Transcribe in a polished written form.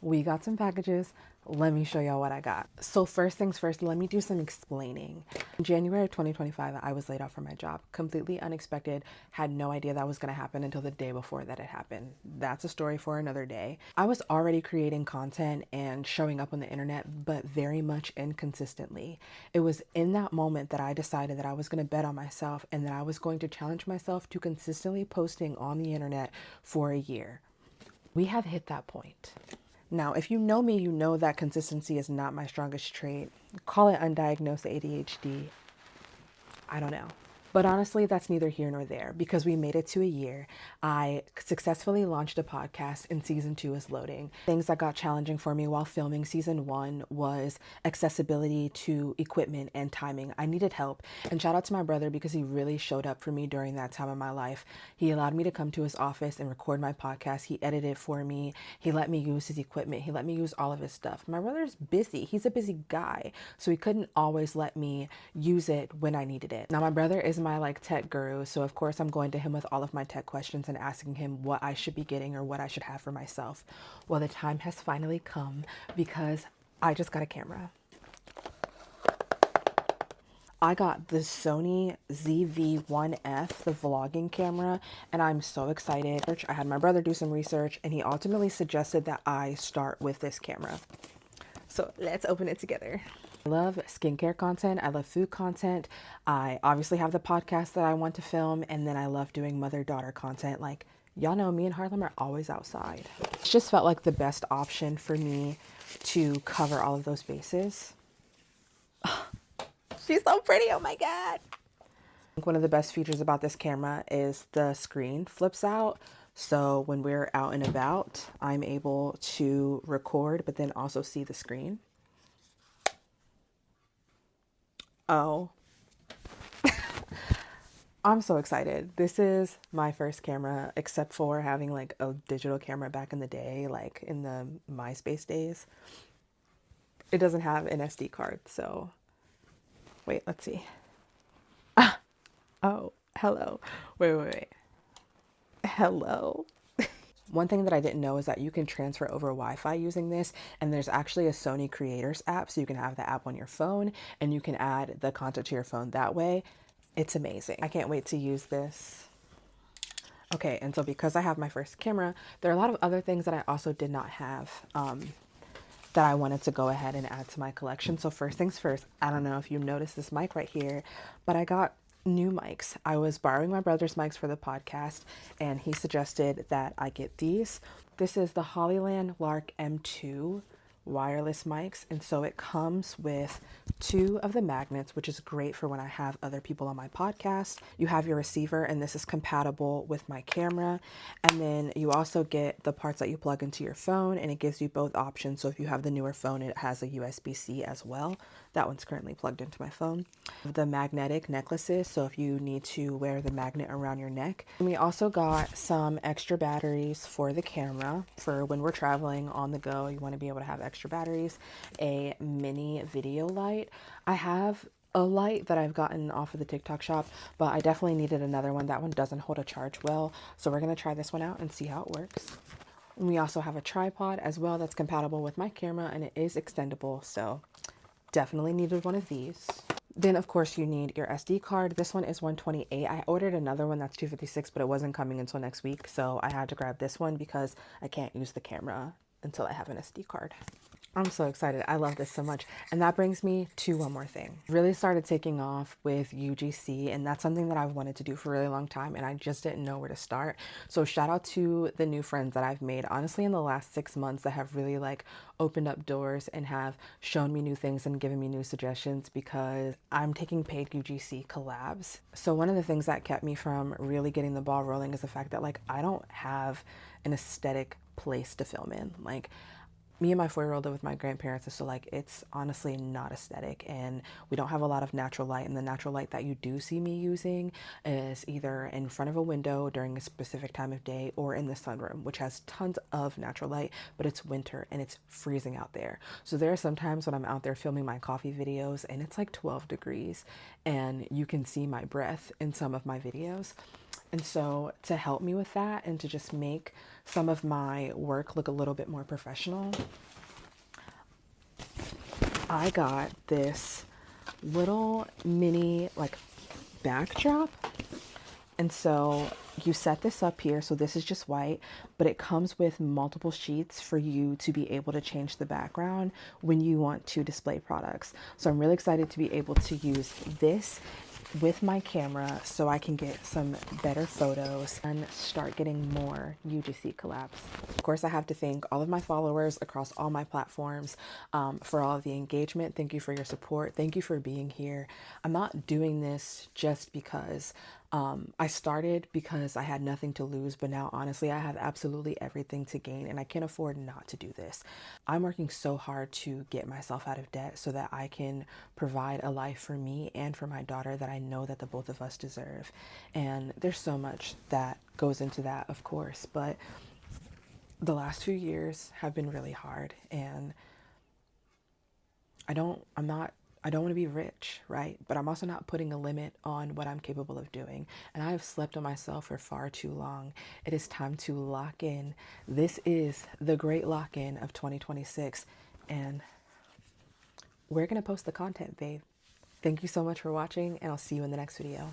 We got some packages. Let me show y'all what I got. So first things first, let me do some explaining. In January of 2025, I was laid off from my job. Completely unexpected. Had no idea that was going to happen until the day before that it happened. That's a story for another day. I was already creating content and showing up on the internet, but very much inconsistently. It was in that moment that I decided that I was going to bet on myself and that I was going to challenge myself to consistently posting on the internet for a year. We have hit that point. Now, if you know me, you know that consistency is not my strongest trait. Call it undiagnosed ADHD. I don't know. But honestly, that's neither here nor there because we made it to a year. I successfully launched a podcast and season 2 is loading. Things that got challenging for me while filming season 1 was accessibility to equipment and timing. I needed help. And shout out to my brother because he really showed up for me during that time of my life. He allowed me to come to his office and record my podcast. He edited for me. He let me use his equipment. He let me use all of his stuff. My brother's busy. He's a busy guy. So he couldn't always let me use it when I needed it. Now, my brother is my tech guru, so of course I'm going to him with all of my tech questions and asking him what I should be getting or what I should have for myself. Well, the time has finally come because I just got a camera. I got the Sony VZ1F, the vlogging camera, and I'm so excited. I had my brother do some research and he ultimately suggested that I start with this camera. So let's open it together. I love skincare content. I love food content. I obviously have the podcast that I want to film, and then I love doing mother-daughter content. Like, y'all know me and Harlem are always outside. It just felt like the best option for me to cover all of those bases. She's so pretty, oh my God. One of the best features about this camera is the screen flips out. So when we're out and about, I'm able to record, but then also see the screen. Oh, I'm so excited. This is my first camera, except for having a digital camera back in the day, like in the MySpace days. It doesn't have an SD card, so wait, let's see. Oh, hello. Wait. Hello. One thing that I didn't know is that you can transfer over Wi-Fi using this, and there's actually a Sony Creators app, so you can have the app on your phone and you can add the content to your phone that way. It's amazing. I can't wait to use this. Okay, and so because I have my first camera, there are a lot of other things that I also did not have that I wanted to go ahead and add to my collection. So first things first, I don't know if you noticed this mic right here, but I got new mics. I was borrowing my brother's mics for the podcast, and he suggested that I get these. This is the Hollyland Lark M2 wireless mics, and so it comes with 2 of the magnets, which is great for when I have other people on my podcast. You have your receiver, and this is compatible with my camera, and then you also get the parts that you plug into your phone, and it gives you both options. So if you have the newer phone, it has a USB-C as well. That one's currently plugged into my phone. The magnetic necklaces, so if you need to wear the magnet around your neck. And we also got some extra batteries for the camera for when we're traveling on the go. You want to be able to have extra batteries. A mini video light. I have a light that I've gotten off of the TikTok shop, but I definitely needed another one. That one doesn't hold a charge well, so we're going to try this one out and see how it works. And we also have a tripod as well that's compatible with my camera, and it is extendable, so definitely needed one of these. Then of course you need your SD card. This one is 128. I ordered another one that's 256, but it wasn't coming until next week, so I had to grab this one because I can't use the camera until I have an SD card. I'm so excited. I love this so much. And that brings me to one more thing. Really started taking off with UGC, and that's something that I've wanted to do for a really long time, and I just didn't know where to start. So shout out to the new friends that I've made, honestly, in the last 6 months that have really opened up doors and have shown me new things and given me new suggestions because I'm taking paid UGC collabs. So one of the things that kept me from really getting the ball rolling is the fact that I don't have an aesthetic place to film in. Me and my 4-year-old live with my grandparents, so it's honestly not aesthetic, and we don't have a lot of natural light, and the natural light that you do see me using is either in front of a window during a specific time of day or in the sunroom, which has tons of natural light, but it's winter and it's freezing out there. So there are some times when I'm out there filming my coffee videos and it's 12 degrees and you can see my breath in some of my videos. And so to help me with that and to just make some of my work look a little bit more professional, I got this little mini like backdrop. And so you set this up here. So this is just white, but it comes with multiple sheets for you to be able to change the background when you want to display products. So I'm really excited to be able to use this with my camera so I can get some better photos and start getting more UGC collabs. Of course, I have to thank all of my followers across all my platforms for all of the engagement. Thank you for your support. Thank you for being here. I'm not doing this just because I started because I had nothing to lose, but now honestly, I have absolutely everything to gain and I can't afford not to do this. I'm working so hard to get myself out of debt so that I can provide a life for me and for my daughter that I know that the both of us deserve. And there's so much that goes into that, of course, but the last few years have been really hard and I'm not, I don't want to be rich, right? But I'm also not putting a limit on what I'm capable of doing. And I have slept on myself for far too long. It is time to lock in. This is the great lock in of 2026. And we're going to post the content, babe. Thank you so much for watching, and I'll see you in the next video.